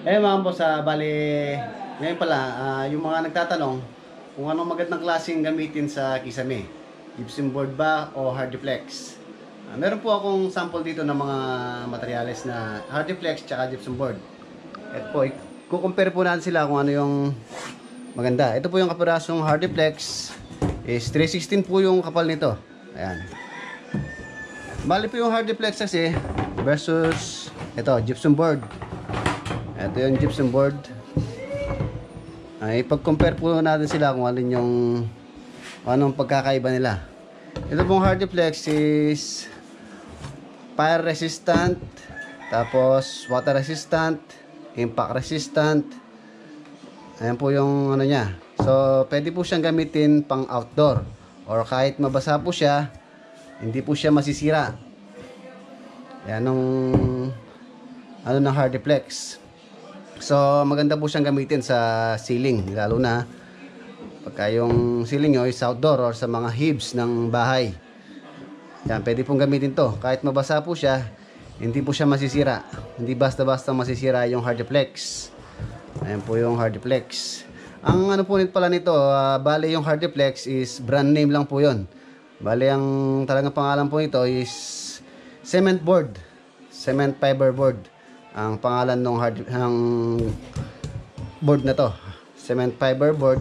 Mga boss, bali, ngayon pala, yung mga nagtatanong kung anong magandang klaseng gamitin sa kisame. Gypsum board ba o Hardiplex? Meron po akong sample dito ng mga materyales na Hardiplex tsaka gypsum board. At po, kukumpare po natin sila kung ano yung maganda. Ito po yung kapirasong Hardiplex is 316 po yung kapal nito. Ayan. Bali po yung Hardiplex kasi versus ito, gypsum board. Ito yung gypsum board. Ay, pag-compare po natin sila kung alin yung anong pagkakaiba nila. Ito pong Hardiplex is fire resistant, tapos water resistant, impact resistant. Ayan po yung ano niya. So, pwede po siyang gamitin pang outdoor or kahit mabasa po siya, hindi po siya masisira. Yan ang ano ng Hardiplex. So, maganda po siyang gamitin sa ceiling, lalo na pagka yung ceiling nyo is outdoor or sa mga hibs ng bahay. Yan, pwede pong gamitin to. Kahit mabasa po siya, hindi po siya masisira. Hindi basta-basta masisira yung Hardiplex. Ayan po yung Hardiplex. Ang ano po pala nito, bale yung Hardiplex is brand name lang po yun. Bale, ang talagang pangalan po nito is cement board. Cement fiber board ang pangalan ng board na to, cement fiber board.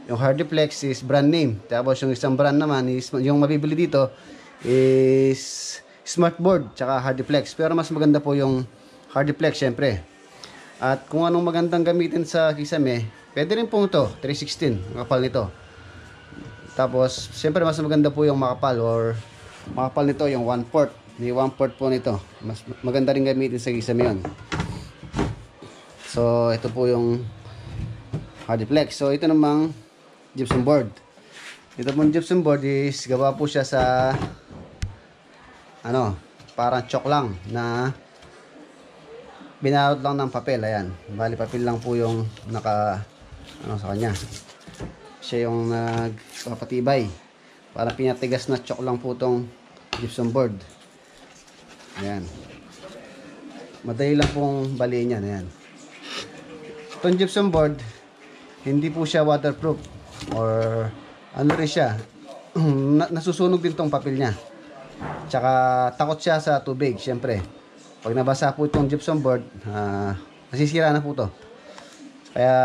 Yung Hardiplex is brand name, tapos yung isang brand naman is yung mabibili dito is smart board tsaka Hardiplex, pero mas maganda po yung Hardiplex syempre. At kung anong magandang gamitin sa kisame, pwede rin po ito 316 ang kapal nito. Tapos syempre mas maganda po yung makapal or makapal nito yung 1/4. May 1/4 po nito. Mas maganda rin gamitin sa kisame yun. So, ito po yung Hardiplex. So, ito namang gypsum board. Ito pong gypsum board is gawa po siya sa ano, parang chalk lang na binalot lang ng papel. Ayan. Bali, papel lang po yung naka ano sa kanya. Siya yung nagpapatibay. Parang pinatigas na chalk lang po tong gypsum board. Ayan. Madali lang pong baliin yan. Ayan. Itong gypsum board, hindi po siya waterproof. Or ano rin siya. Nasusunog din tong papel niya. Tsaka takot siya sa tubig. Siyempre. Pag nabasa po itong gypsum board, masisira na po to. Kaya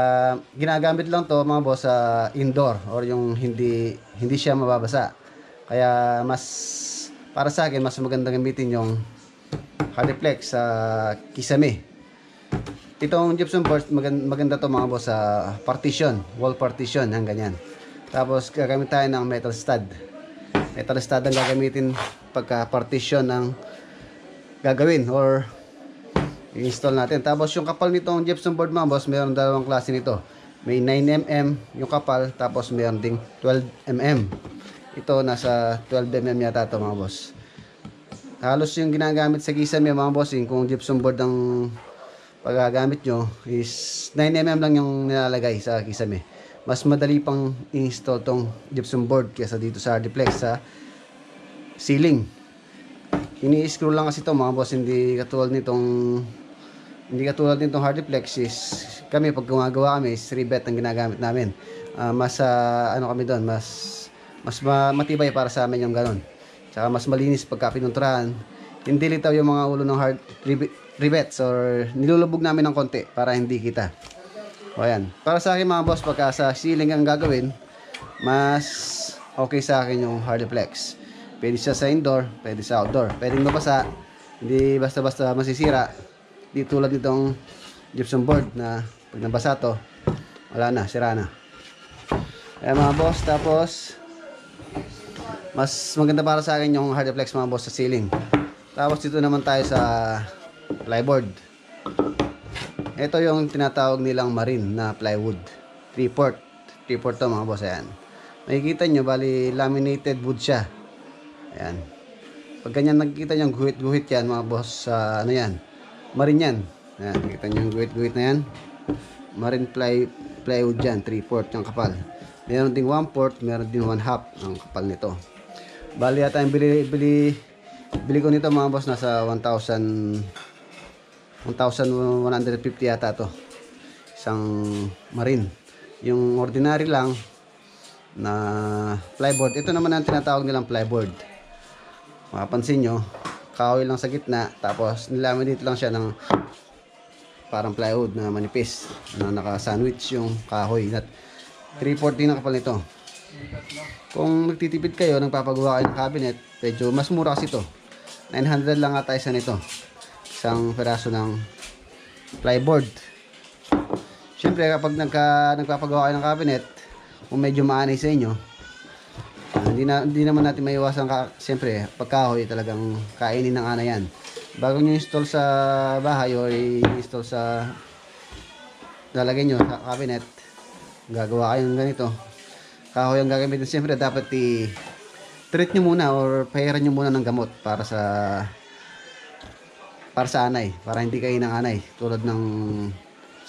ginagamit lang to mga boss sa indoor. Or yung hindi siya mababasa. Kaya mas para sa akin, mas magandang gamitin yung Hardiplex sa kisame. Itong gypsum board, maganda to mga boss sa partition, wall partition, hanggang ganyan. Tapos gagamit tayo ng metal stud. Metal stud ang gagamitin pagka partition ng gagawin or i-install natin. Tapos yung kapal nitong gypsum board mga boss, mayroon dalawang klase nito. May 9mm yung kapal, tapos mayroon ding 12mm. Ito nasa 12mm yata ito mga boss. Halos yung ginagamit sa kisame mga bossing, kung gypsum board ang paggagamit nyo is 9mm lang yung nilalagay sa kisame. Mas madali pang install tong gypsum board kaysa dito sa Hardiplex sa ceiling. Ini-screw lang kasi ito mga boss, hindi katulad nitong Hardiplex is kami pag gumagawa kami is rivet ang ginagamit namin. Mas ano kami doon, mas matibay para sa amin yung ganun. Tsaka mas malinis pagka pinuntrahan. Hindi litaw yung mga ulo ng rivets or nilulubog namin ng konti para hindi kita. O ayan. Para sa akin mga boss, pagka sa ceiling ang gagawin, mas okay sa akin yung Hardiplex. Pwede siya sa indoor, pwede sa outdoor. Pwedeng mabasa, hindi basta-basta masisira. Di tulad nitong gypsum board na pag nabasa to, wala na, sira na. Ayan mga boss, tapos mas maganda para sa akin yung Hardiplex mga boss sa ceiling. Tapos dito naman tayo sa plyboard. Ito yung tinatawag nilang marine na plywood. 3/4 to mga boss. Ayan. Makikita nyo, bali laminated wood siya. Ayan. Pag ganyan nakikita nyo guhit-guhit yan mga boss, ano yan, marine yan. Ayan, nakikita nyo yung guhit-guhit na yan. Marine plywood yan, 3/4 yung kapal. Meron ding 1/4, meron din 1/2 ang kapal nito. Bali yata yung bili ko nito mga boss nasa 1,500 1,150 yata to. Isang marine. Yung ordinary lang na plyboard. Ito naman ang tinatawag nilang plyboard. Mapapansin nyo, kahoy lang sa gitna, tapos nilaminate lang siya ng parang plywood na manipis na naka-sandwich yung kahoy. 3/4 din ang kapal nito. Kung magtitipid kayo, nagpapagawa kayo ng cabinet, medyo mas mura kasi ito. 900 lang ata isa nito. Isang peraso ng plyboard. Siyempre, kapag nagpapagawa kayo ng cabinet, kung medyo maanay sa inyo, hindi naman natin maiwasan siyempre, pagkahoy talagang kainin ng ana yan. Bago nyo install sa bahay o i-install sa lalagay nyo sa cabinet, gagawa kayo ng ganito. Kahoy ang gagamitin, siyempre dapat i-treat nyo muna or pahiran nyo muna ng gamot para sa anay, para hindi kayo ng anay, tulad ng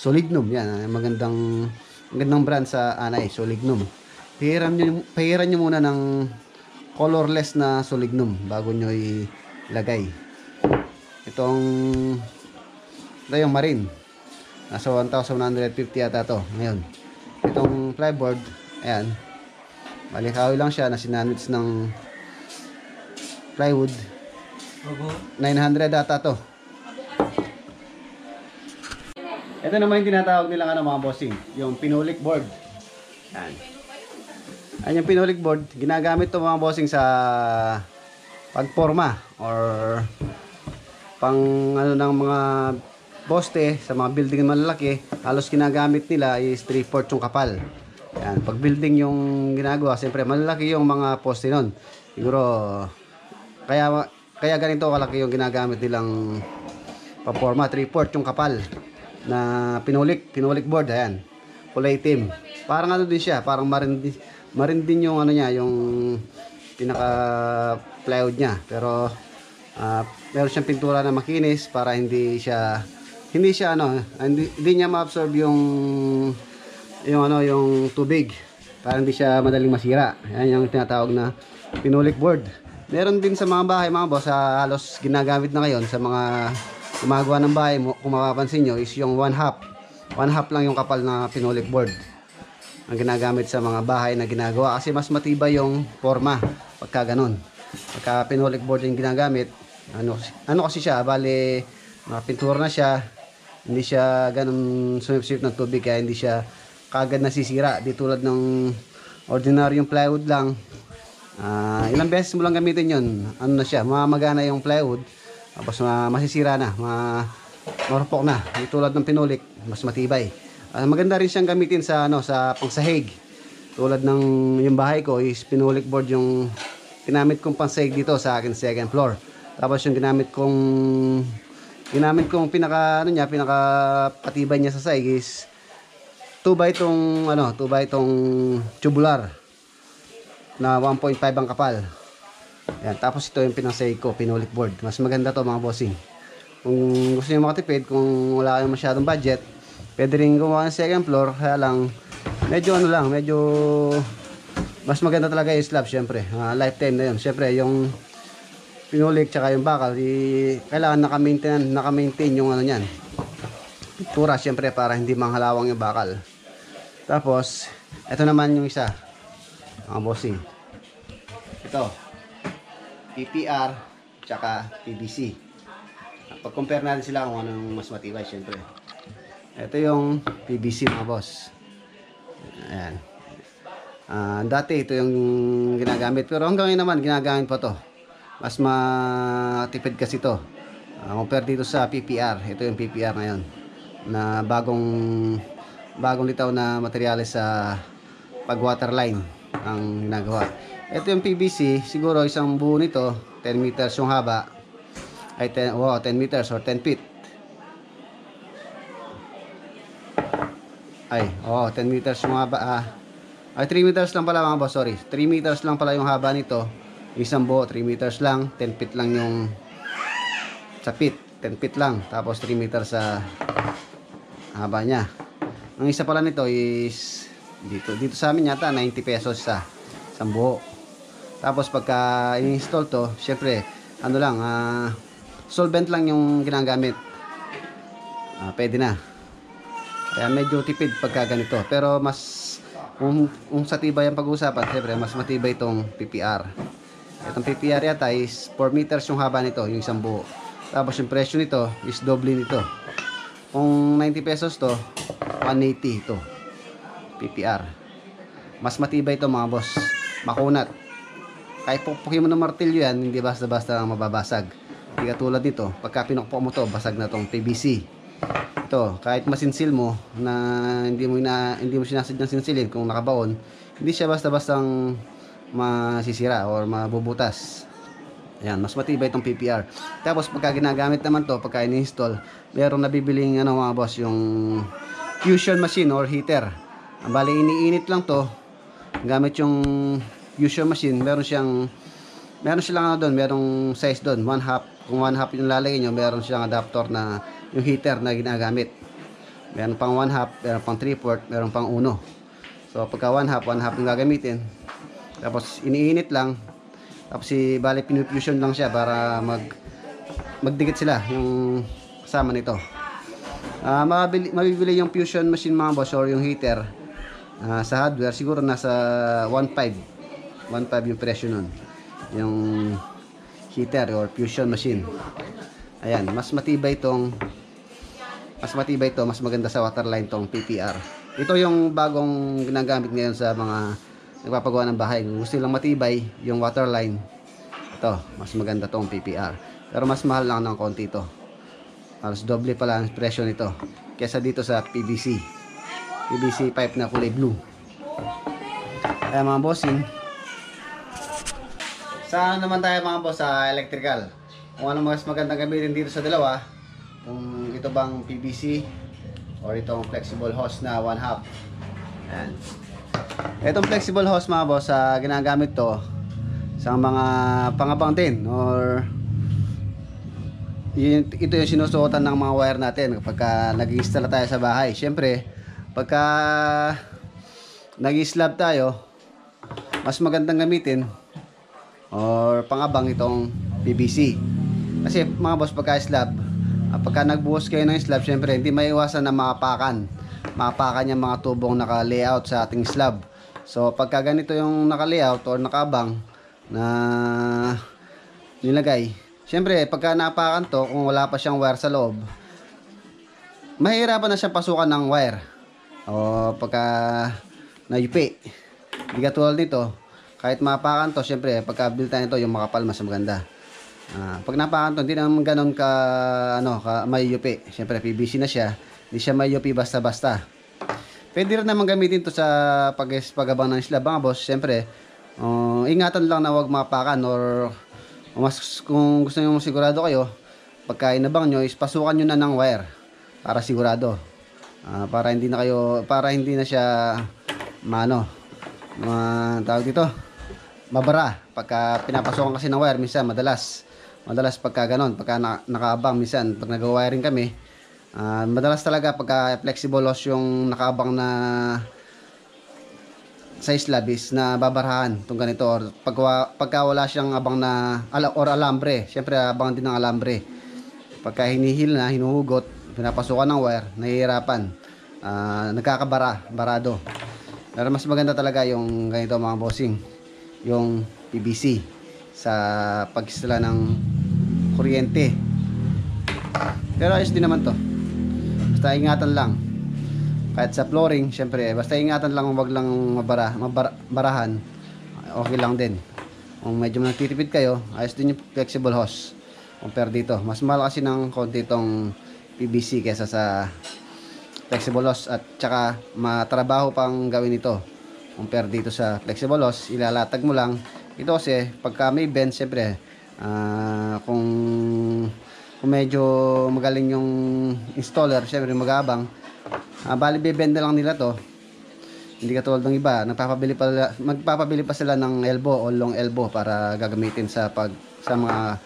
Solignum. Yan, magandang brand sa anay, Solignum. Pahiran nyo muna ng colorless na Solignum bago nyo ilagay. Ito yung marine, nasa 1,150 yata to ngayon. Itong plyboard, ayan, malikawi lang siya na sinandwich ng plywood. 900 data to. Ito naman yung tinatawag nilang mga bossing, yung pinulik board. Yan. Yung pinulik board, ginagamit to mga bossing sa pagporma or pang ng mga poste sa mga building malalaki. Halos ginagamit nila is 3/4 yung kapal. Yan, pag building yung ginagawa, siyempre malalaki yung mga poste nun. Siguro kaya ganito kalaki yung ginagamit nilang paporma, 3/4 yung kapal na pinulik board. Ayan, kulay itim. Parang din siya, parang marin din yung niya, yung pinaka plywood niya, pero meron siyang pintura na makinis para hindi niya ma-absorb yung tubig, para hindi siya madaling masira. Ayan yung tinatawag na pinulik board. Meron din sa mga bahay mga boss, halos ginagamit na ngayon sa mga gumagawa ng bahay. Kung mapapansin nyo is yung 1/2 lang yung kapal na pinulik board ang ginagamit sa mga bahay na ginagawa, kasi mas matibay yung forma pagka ganun. Pagka pinulik board yung ginagamit, kasi siya, bali pintura na siya, hindi siya ganun sumipsip ng tubig, kaya hindi siya kagad nasisira. Di tulad ng ordinaryong plywood lang, ilang beses mo lang gamitin yun, na siya, mamagana yung plywood, tapos masisira na, marupok na. Di tulad ng pinulik, mas matibay. Maganda rin siyang gamitin sa pangsahig. Tulad ng yung bahay ko is pinulik board yung ginamit kong pangsahig dito sa akin second floor. Tapos yung ginamit kong pinaka patibay niya sa sahig is 2x itong tubular na 1.5 ang kapal. Yan, tapos ito yung pinangsahig ko, pinulik board. Mas maganda to mga bossing. Kung gusto niyo makatipid, kung wala kayong masyadong budget, pwede rin gumawa ng second floor. Kaya lang medyo mas maganda talaga yung slab, syempre. Lifetime na yun. Syempre yung pinulik tsaka yung bakal, kailangan naka-maintain yung niyan, pintura, syempre, para hindi manghalawang yung bakal. Tapos ito naman yung isa mga bossing, ito PPR tsaka PVC. Pag-compare natin sila kung anong mas matibay, syempre. Ito yung PVC mga boss. Ayan. Dati ito yung ginagamit, pero hanggang ngayon naman ginagamit pa to. Mas matipid kasi to compare dito sa PPR. Ito yung PPR ngayon na bagong litaw na materyales sa pag waterline ang ginagawa. Ito yung PVC, siguro isang buo nito 10 meters yung haba, ay 10 meters or 10 feet. 10 meters yung haba. 3 meters lang pala mga boss, sorry. 3 meters lang pala yung haba nito. Isang buo, 3 meters lang. 10 feet lang yung sa feet. 10 feet lang. Tapos 3 meters sa haba niya. Ang isa pala nito is dito sa amin yata 90 pesos sa isang buo. Tapos pagka i-install to, syempre solvent lang yung ginagamit. pwede na. Kaya medyo tipid pagka ganito. Pero mas kung sa tibay ang pag-uusapan, siyempre mas matibay itong PPR. Itong PPR yata is 4 meters yung haba nito, yung isang buo. Tapos yung presyo nito is doble nito. Kung 90 pesos to, 180 ito. PPR. Mas matibay ito mga boss. Makunat. Kahit pupukin mo ng martilyo yan, hindi basta-basta mababasag. Hindi katulad nito, pagka pinukpok mo to, basag na tong PVC. Ito, kahit masinsil mo na hindi mo sinasadyang sinsilin kung nakabaon, hindi siya basta-bastang masisira or mabubutas. Ayan, mas matibay itong PPR. Tapos pagka ginagamit naman to, pagka ini-install, meron nabibiling mga boss, yung fusion machine or heater. Ang bali, iniinit lang to gamit yung fusion machine. Meron silang doon, merong size doon, 1/2. Kung 1/2 yung lalagay nyo, meron silang adapter na yung heater na ginagamit. Meron pang 1/2, meron pang 3/4, meron pang 1. So pagka 1/2 yung gagamitin. Tapos iniinit lang. Tapos bali pinufusion lang siya para magdikit sila yung kasama nito. Mabibili yung fusion machine mga boss or yung heater sa hardware, siguro nasa 1.5 yung presyo nun, yung heater or fusion machine. Ayan, mas matibay ito, mas maganda sa waterline tong PPR. Ito yung bagong ginagamit ngayon sa mga nagpapagawa ng bahay. Kung gusto nilang matibay yung waterline, ito mas maganda tong PPR, pero mas mahal lang ng konti ito. Halos doble pala ang presyo nito kesa dito sa PVC pipe na kulay blue. Kaya mga bossing, saan naman tayo mga boss sa electrical? Kung ano mas magandang gamitin dito sa dalawa, kung ito bang PVC or itong flexible hose na 1/2. Ayan. Itong flexible hose mga boss, ginagamit to sa mga pangabang din, or ito yung sinusuotan ng mga wire natin kapag nag-install tayo sa bahay. Siyempre, pagka nag-slab tayo, mas magandang gamitin or pangabang itong PVC. Kasi mga boss, pagka slab, pagka nagbuhos kayo ng slab, siyempre hindi maiwasan na makapakan yung mga tubong naka-layout sa ating slab. So pagka ganito yung naka-layout or nakabang na nilagay, siyempre pagka napakan to, kung wala pa siyang wire sa loob, mahihirapan na siyang pasukan ng wire o pagka nayupi. Hindi katulad nito, kahit mapakan to, siyempre pagka build tayo nito, yung makapal mas maganda. Pag napakan to, hindi naman ganun ka mayupi. Siyempre PVC na siya, hindi siya mayupi basta-basta. Pwede rin naman gamitin to sa pagabang ng slab mga boss. Siyempre ingatan lang na wag mapakan, or mas kung gusto nyo sigurado kayo, pagka inabang nyo is pasukan nyo na ng wire para sigurado, para hindi na siya tawag dito, mabara. Pagka pinapasukan kasi ng wire, minsan madalas pagka ganon, pagka nakaabang, minsan pag nag-wiring kami, madalas talaga pagka flexible hose yung nakaabang na sa slab is na babarahan itong ganito, or pagka wala siyang abang na alambre. Siyempre abang din ng alambre. Pagka hinihil na, hinuhugot, pinapasukan ng wire, nahihirapan, barado. Pero mas maganda talaga yung ganito mga bossing, yung PVC sa pag-install ng kuryente. Pero ayos din naman to, basta ingatan lang. Kahit sa flooring, syempre basta ingatan lang, wag lang mabarahan, okay lang din. Kung medyo nagtitipid kayo, ayos din yung flexible hose compare dito. Mas mahal kasi ng konti itong PVC kesa sa flexible hose, at saka matrabaho pang gawin ito compare dito sa flexible hose. Ilalatag mo lang ito kasi pagka may bend, syempre kung medyo magaling yung installer, syempre magabang, bali bibend na lang nila to. Hindi katulad ng iba, magpapabili pa sila ng elbow o long elbow para gagamitin sa mga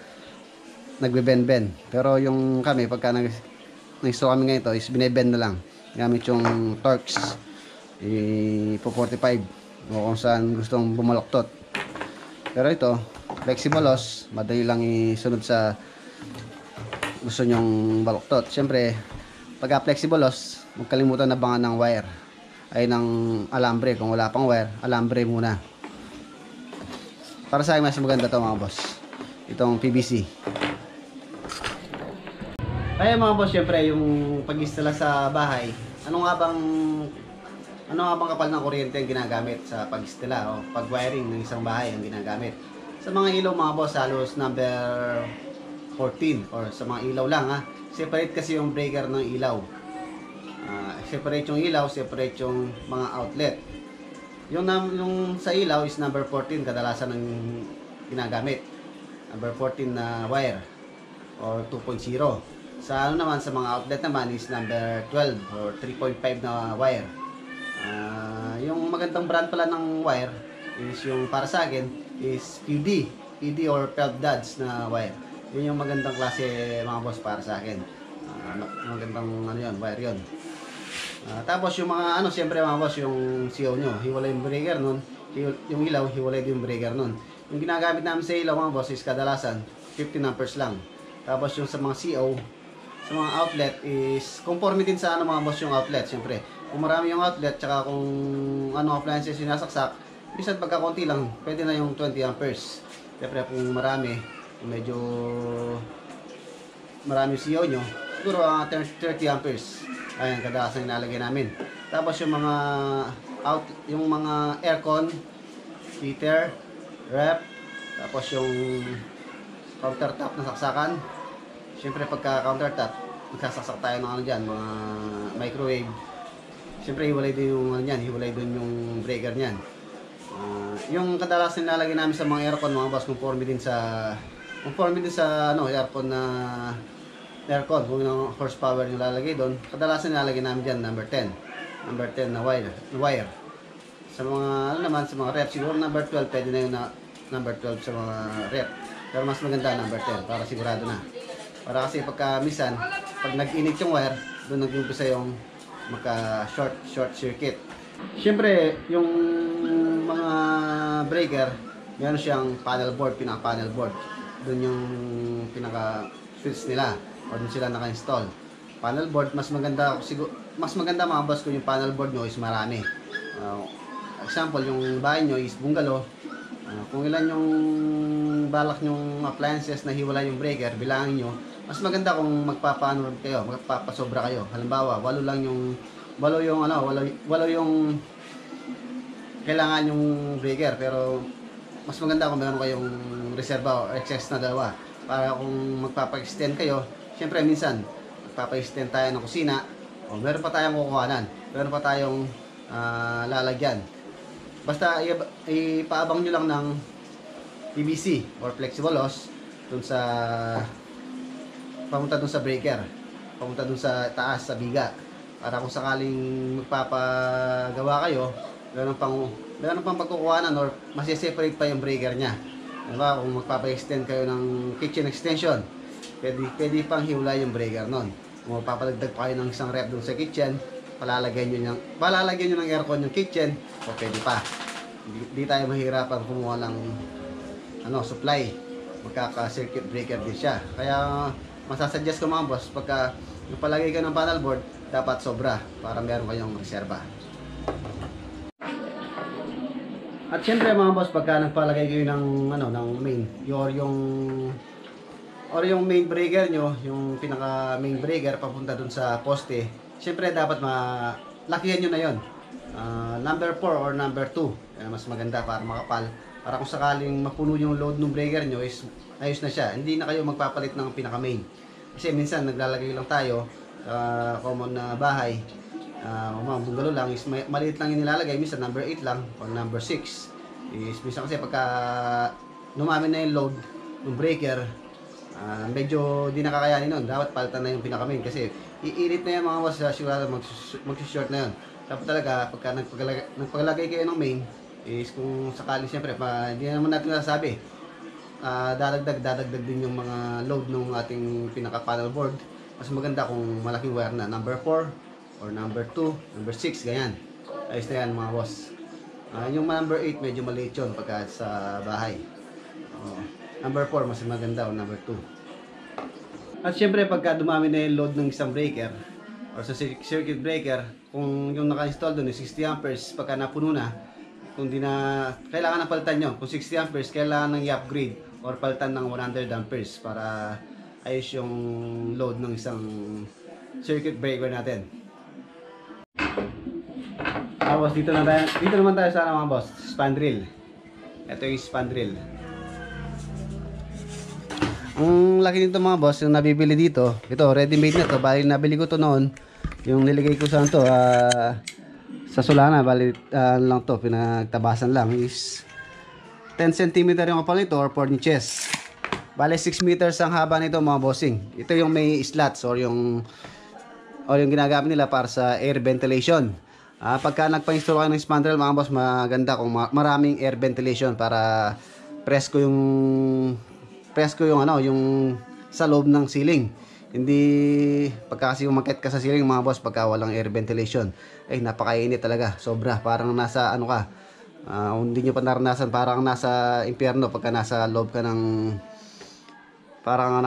nagbe-bend. Pero yung kami, pagka nag-install kami ngayon, is binibend na lang gamit yung Torx po 45 o kung saan gustong bumaloktot. Pero ito flexible hose, madali lang isunod sa gusto nyong baloktot. Siyempre pagka flexible loss, huwag kalimutan na bangan ng wire. Ay ng alambre. Kung wala pang wire, alambre muna. Para sa akin, mas maganda to mga boss. Itong PVC. Kaya mga boss, syempre yung pag-installa sa bahay, ano nga bang kapal ng kuryente ang ginagamit sa pag-installa o pag-wiring ng isang bahay ang ginagamit? Sa mga ilaw mga boss, halos number 14 or sa mga ilaw lang ha. Separate kasi yung breaker ng ilaw. Separate yung ilaw, separate yung mga outlet. Yung sa ilaw is number 14 kadalasan ng ginagamit. Number 14 na wire or 2.0. Sa naman sa mga outlet naman is number 12 or 3.5 na wire. Yung magandang brand pala ng wire is yung para sa akin is PD or 12 dads na wire. Yun yung magandang klase mga boss para sa akin. Magandang wire yun. Tapos yung mga siyempre mga boss, yung CO nyo, hiwalay yung breaker nun. Yung ilaw, hiwalay din yung breaker nun. Yung ginagamit namin sa ilaw mga boss is kadalasan 15 amperes lang. Tapos yung sa mga CO, sa mga outlet is conforme din sa mga boss yung outlet. Siyempre, kung marami yung outlet, tsaka kung appliances yung nasaksak, bisan pagka konti lang, pwede na yung 20 amperes. Siyempre, kung marami, medyo marami yung CO nyo, siguro 30 amperes. Ayan, kadalasan nilalagay namin. Tapos yung mga aircon, heater, rep, tapos yung countertop na saksakan. Siyempre pagka countertop, magsasaksak tayo ng dyan, mga microwave. Siyempre hiwalay din yung hiwalay din yung breaker niyan. Yung kadalasan nilalagay namin sa mga aircon mga boss, conforme din sa aircon na aircon, kung yung horsepower yung lalagay doon, kadalasan nilalagay namin dyan number 10 na wire. Sa mga naman sa mga rep, siguro number 12 pwede na yung number 12 sa mga rep, pero mas maganda number 10 para sigurado na. Para kasi pagka minsan, pag nag-init yung wire, doon nag-umpisa yung short circuit. Siyempre, yung mga breaker, meron siyang panel board, pinaka-panel board. Doon yung pinaka-switch nila, o doon sila naka-install. Panel board, mas maganda mga boss kung yung panel board nyo is marami. Example, yung bahay nyo is bungalow. Kung ilan yung balak nyong appliances na hiwalay yung breaker, bilangin nyo. Mas maganda kung magpapasobra kayo. Halimbawa, 8 yung kailangan yung breaker, pero mas maganda kung meron kayong reserva o excess na dalawa. Para kung magpapa-extend kayo, syempre minsan magpapa-extend tayo ng kusina, o meron pa tayong kukuhanan, meron pa tayong lalagyan. Basta ipaabang nyo lang ng PVC or flexible hose papunta dun sa breaker, papunta dun sa taas, sa biga, para kung sakaling magpapagawa kayo, meron pang pagkukuhanan or masiseparate pa yung breaker nya. Diba? Kung magpapa-extend kayo ng kitchen extension, pwede pang hiwalay yung breaker nun. Kung magpapalagdag pa kayo ng isang rep dun sa kitchen, palalagyan nyo ng aircon yung kitchen, o pwede pa. Hindi tayo mahirapan kumuha ng supply. Magkaka-circuit breaker din siya. Kaya masasuggest ko mga boss, pagka napalagay ka ng panel board, dapat sobra para meron kayong reserba. At syempre mga boss, pagka nagpalagay kayo ng main or yung main breaker nyo, yung pinaka main breaker papunta dun sa poste, syempre dapat lakihan nyo na yon. Number 4 or number 2, mas maganda para makapal, para kung sakaling mapuno yung load ng breaker nyo is ayos na siya. Hindi na kayo magpapalit ng pinaka main. Kasi minsan naglalagay lang tayo common na bahay, mga bungalow lang, is maliit lang yung nilalagay, minsan number 8 lang or number 6. Is minsan kasi pagka dumami na yung load ng breaker, medyo di nakakayanin nun. Dapat palitan na yung pinaka main kasi iinit na yan mga boss, sigurado mag-short na yun. Dapat talaga pagka nagpaglagay kayo ng main is kung sakaling siyempre hindi naman natin nasasabi, dadagdag din yung mga load ng ating pinaka panel board. Mas maganda kung malaking wire na number 4 or number 2, number 6, ganyan. Ayos na yan mga boss. Yung number 8 medyo maliit yun pagka sa bahay. Number 4 mas maganda o number 2. At syempre pagka dumami na yung load ng isang breaker, or sa circuit breaker, kung yung naka-install doon is 60 amperes, pagka napuno na, kung di na, kailangan na palitan nyo. Kung 60 amperes, kailangan nang i-upgrade or palitan ng 100 amperes para ayos yung load ng isang circuit breaker natin. Tapos dito naman tayo sa mga boss, spandrel. Ito yung spandrel. Ang laki nito mga boss, yung nabibili dito, ito ready made na to. Bali nabili ko to noon, yung nilagay ko sa to sa Solana. Bali lang to, pinagtabasan lang is 10 cm yung kapal nito or 4 inches. Bali 6 meters ang haba nito mga bossing. Ito yung may slots or yung ginagamit nila para sa air ventilation. Pagka nagpa-install kayo ng spandrel mga boss, maganda kung maraming air ventilation para presko yung sa loob ng ceiling. Hindi pagka kasi umakyat ka sa ceiling mga boss, pagka walang air ventilation, ay napakainit talaga, sobra. Parang nasa ano ka, hindi nyo pa naranasan, parang nasa impyerno pagka nasa loob ka ng parang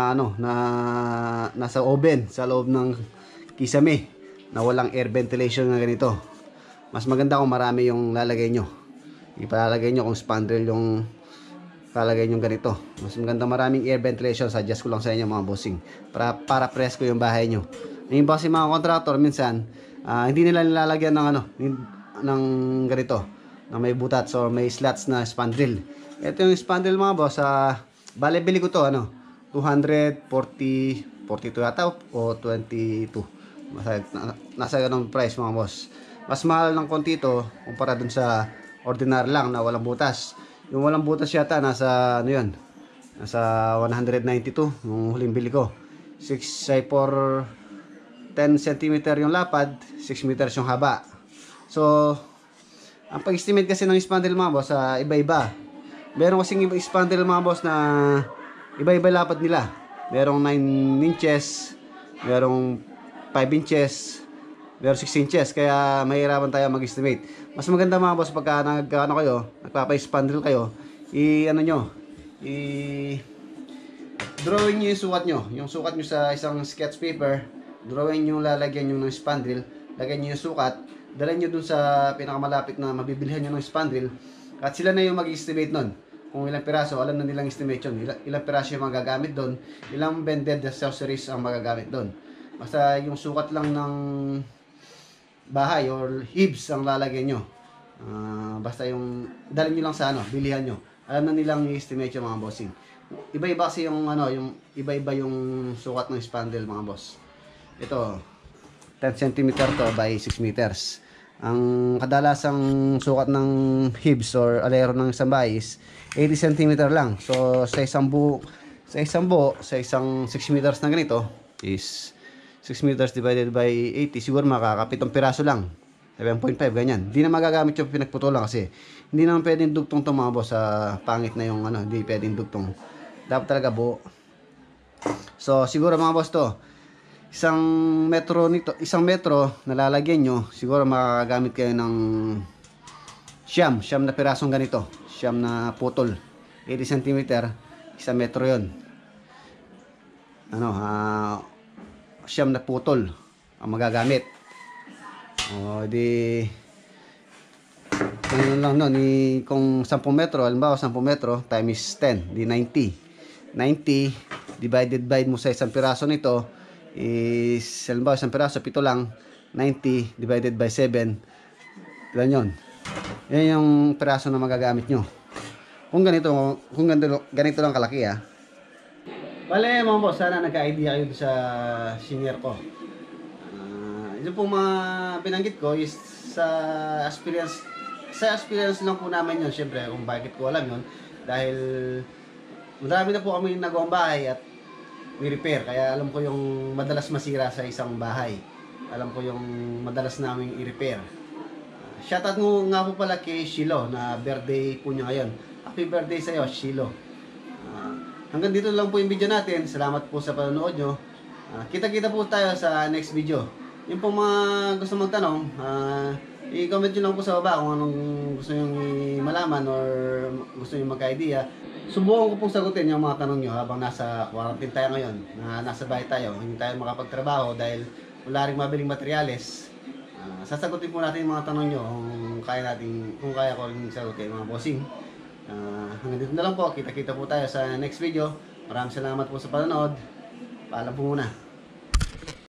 nasa oven sa loob ng kisame na walang air ventilation na ganito. Mas maganda kung marami yung lalagay nyo. Ipalalagay nyo kung spandrel yung lalagay nyo ganito. Mas maganda maraming air ventilation. Suggest ko lang sa inyo mga bossing, para presko yung bahay nyo. Yung bossing mga contractor minsan hindi nila nilalagyan ng ng ganito na may butats or may slots na spandrel. Ito yung spandrel mga boss. Bale bili ko to 242 yata o 22. Nasa ganong price mga boss. Mas mahal ng konti ito kumpara dun sa ordinary lang na walang butas. Yung walang butas yata nasa nasa 192 yung huling bili ko. 6 por 10 cm yung lapad, 6 meters yung haba. So ang pag-estimate kasi ng spandrel mga boss iba-iba. Meron kasing spandrel mga boss na iba-iba lapad nila. Merong 9 inches, merong 5 inches, merong 6 inches. Kaya mahirapan tayo mag-estimate. Mas maganda mga boss pagka nagpapa-spandrel kayo, drawing nyo yung sukat nyo. Yung sukat nyo sa isang sketch paper, drawing nyo, lalagyan nyo ng spandrel, lagyan nyo yung sukat, dalhin nyo dun sa pinakamalapit na mabibilhan nyo ng spandrel, at sila na yung mag-estimate nun. Kung ilang piraso, alam na nilang estimation. Ilang piraso yung magagamit doon, ilang bended accessories ang magagamit doon. Basta yung sukat lang ng bahay or hibs ang lalagyan nyo. Basta yung dalhin nyo lang sa bilihan nyo. Alam na nilang i-estimate yung mga bossing. Iba-iba kasi yung iba-iba yung sukat ng spandrel mga boss. Ito 10 cm to by 6 meters. Ang kadalasang sukat ng hibs or alero ng isang bahay is 80 cm lang. So sa isang 6 meters na ganito is 6 meters divided by 80, siguro makakapitong piraso lang. 7.5 ganyan. Hindi na magagamit yung pinagputulan kasi hindi naman pwedeng dugtong to mga boss. Pangit na yung hindi pwedeng dugtong. Dapat talaga buo. So siguro mga boss to, isang metro na lalagyan nyo, siguro makagamit kayo ng siyam na pirasong ganito, siyam na putol, 80 cm, isang metro yon. Siyam na putol ang magagamit. Di kung lang nun, kung 10 metro, halimbawa 10 metro times 10, di 90 divided by mo sa isang piraso nito is, halimbawa isang piraso, 7 lang, 90 divided by 7, ilan yun? Yan yung piraso na magagamit nyo. Kung ganito lang kalaki Bale mga boss, sana nagka-idea kayo sa senior ko. Yung pong mga binanggit ko is sa experience lang po namin yun. Siyempre kung bakit ko alam yun, dahil marami na po kami nagawang bahay at ni-repair. Kaya alam ko yung madalas masira sa isang bahay. Alam ko yung madalas naming i-repair. Shoutout nga po pala kay Shilo na birthday po niya ngayon. Happy birthday sa iyo, Shilo. Hanggang dito lang po yung video natin. Salamat po sa panonood nyo. Kita-kita po tayo sa next video. Yung po mga gusto magtanong, i-comment nyo lang po sa baba kung anong gusto nyo malaman or gusto nyo magka-idea. Subukan ko pong sagutin yung mga tanong nyo habang nasa quarantine tayo ngayon, na nasa bahay tayo. Hindi tayo makapagtrabaho dahil wala ring mabiling materyales, sasagutin po natin yung mga tanong nyo kung kaya ko rin sagutin mga bossing. Hanggang dito na lang po. Kita-kita po tayo sa next video. Maraming salamat po sa panonood. Paalam po muna.